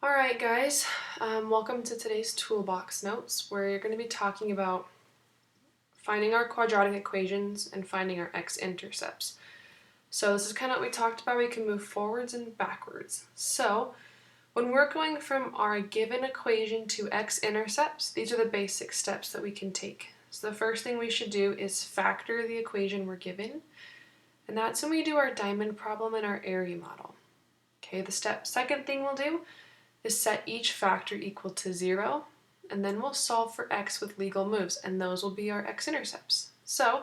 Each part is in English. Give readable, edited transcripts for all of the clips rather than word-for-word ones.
Alright guys, welcome to today's Toolbox notes where you're going to be talking about finding our quadratic equations and finding our x-intercepts. So this is kind of what we talked about. We can move forwards and backwards. So when we're going from our given equation to x-intercepts, these are the basic steps that we can take. So the first thing we should do is factor the equation we're given, and that's when we do our diamond problem in our area model. Okay, second thing we'll do is set each factor equal to 0, and then we'll solve for x with legal moves, and those will be our x-intercepts. So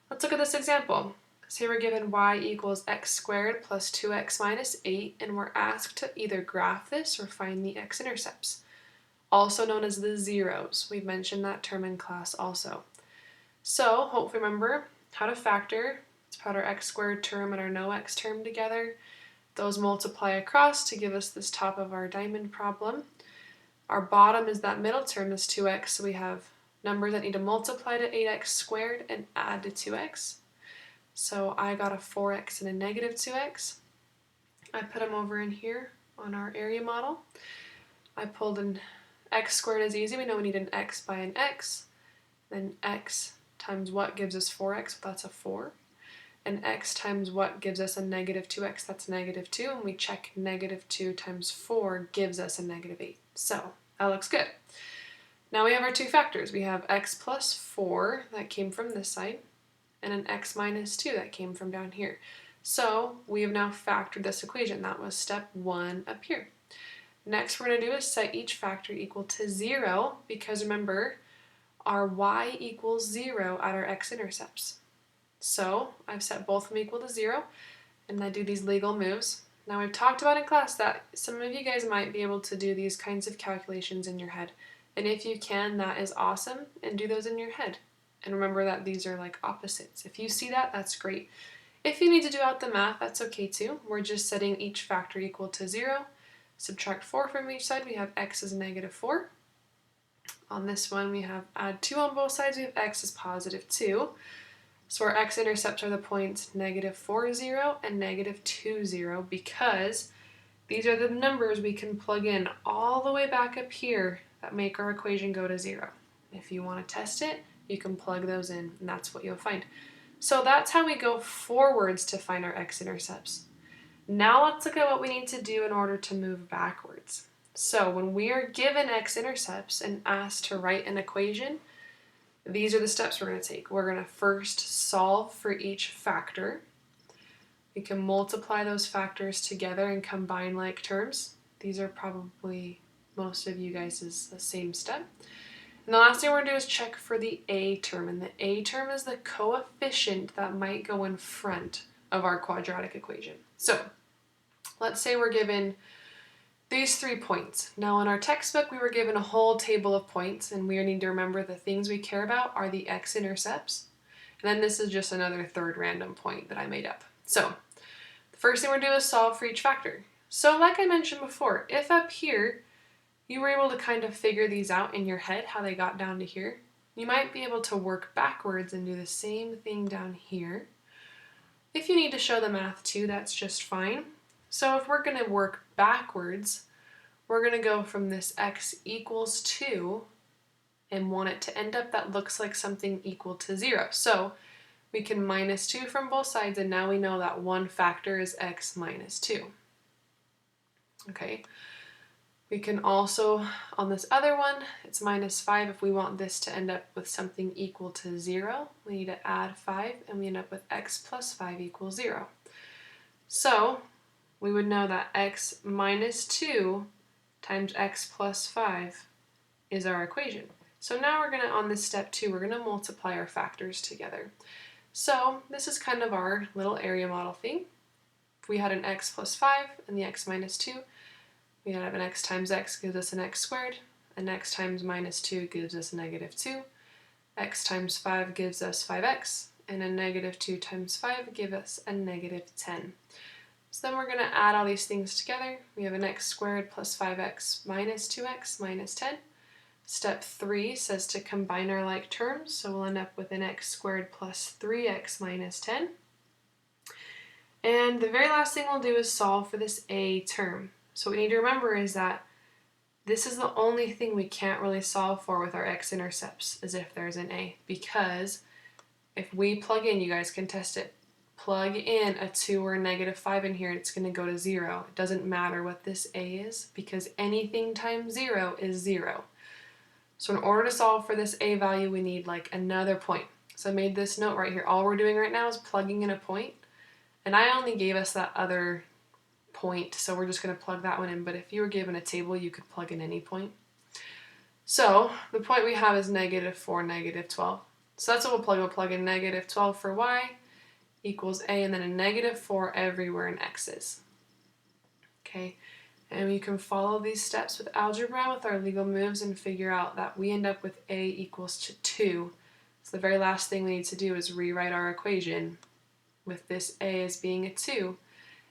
let's look at this example. Say we're given y equals x squared plus 2x minus 8, and we're asked to either graph this or find the x-intercepts, also known as the zeros. We mentioned that term in class also. So hopefully remember how to factor. Let's put our x squared term and our no x term together. Those multiply across to give us this top of our diamond problem. Our bottom is that middle term is 2x, so we have numbers that need to multiply to 8x squared and add to 2x. So I got a 4x and a negative 2x. I put them over in here on our area model. I pulled an x squared is easy. We know we need an x by an x. Then x times what gives us 4x, that's a 4. And x times what gives us a negative 2x, that's negative 2, and we check negative 2 times 4 gives us a negative 8. So that looks good. Now we have our two factors. We have x plus 4 that came from this side, and an x minus 2 that came from down here. So we have now factored this equation. That was step 1 up here. Next we're going to do is set each factor equal to 0, because remember, our y equals 0 at our x-intercepts. So I've set both of them equal to 0, and I do these legal moves. Now we've talked about in class that some of you guys might be able to do these kinds of calculations in your head. And if you can, that is awesome, and do those in your head. And remember that these are like opposites. If you see that, that's great. If you need to do out the math, that's okay too. We're just setting each factor equal to 0. Subtract 4 from each side, we have x is negative 4. On this one, we have add 2 on both sides, we have x is positive 2. So our x-intercepts are the points negative 4, 0 and negative 2, 0, because these are the numbers we can plug in all the way back up here that make our equation go to 0. If you want to test it, you can plug those in, and that's what you'll find. So that's how we go forwards to find our x-intercepts. Now let's look at what we need to do in order to move backwards. So when we are given x-intercepts and asked to write an equation, these are the steps we're going to take. We're going to first solve for each factor. We can multiply those factors together and combine like terms. These are probably most of you guys' the same step. And the last thing we're going to do is check for the a term. And the a term is the coefficient that might go in front of our quadratic equation. So let's say we're given these 3 points. Now in our textbook we were given a whole table of points, and we need to remember the things we care about are the x-intercepts. And then this is just another third random point that I made up. So the first thing we're going to do is solve for each factor. So like I mentioned before, if up here you were able to kind of figure these out in your head, how they got down to here, you might be able to work backwards and do the same thing down here. If you need to show the math too, that's just fine. So if we're going to work backwards, we're going to go from this x equals 2 and want it to end up that looks like something equal to 0. So we can minus 2 from both sides, and now we know that one factor is x minus 2. Okay. We can also, on this other one, it's minus 5. If we want this to end up with something equal to 0, we need to add 5, and we end up with x plus 5 equals 0. So we would know that x minus 2 times x plus 5 is our equation. So now we're going to, on this step 2, we're going to multiply our factors together. So this is kind of our little area model thing. If we had an x plus 5 and the x minus 2, we have an x times x gives us an x squared, and x times minus 2 gives us a negative 2, x times 5 gives us 5x, and a negative 2 times 5 gives us a negative 10. So then we're going to add all these things together. We have an x squared plus 5x minus 2x minus 10. Step 3 says to combine our like terms, so we'll end up with an x squared plus 3x minus 10. And the very last thing we'll do is solve for this a term. So what we need to remember is that This is the only thing we can't really solve for with our x-intercepts, is if there's an a, because if we plug in, you guys can test it, plug in a 2 or a -5 in here, it's going to go to 0. It doesn't matter what this a is, because anything times 0 is 0. So in order to solve for this a value, we need like another point. So I made this note right here. All we're doing right now is plugging in a point, and I only gave us that other point, so we're just going to plug that one in. But if you were given a table, you could plug in any point. So the point we have is -4, -12. So that's what we'll plug. We'll plug in -12 for y equals a, and then a -4 everywhere in x's. Okay, and we can follow these steps with algebra, with our legal moves, and figure out that we end up with a equals to 2. So the very last thing we need to do is rewrite our equation with this a as being a 2.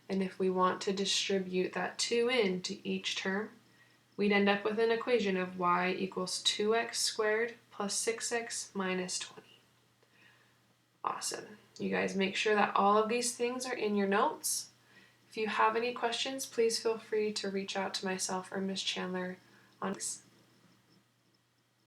And if we want to distribute that 2 into each term, we'd end up with an equation of y equals 2x squared plus 6x minus 20. Awesome. You guys make sure that all of these things are in your notes. If you have any questions, please feel free to reach out to myself or Miss Chandler on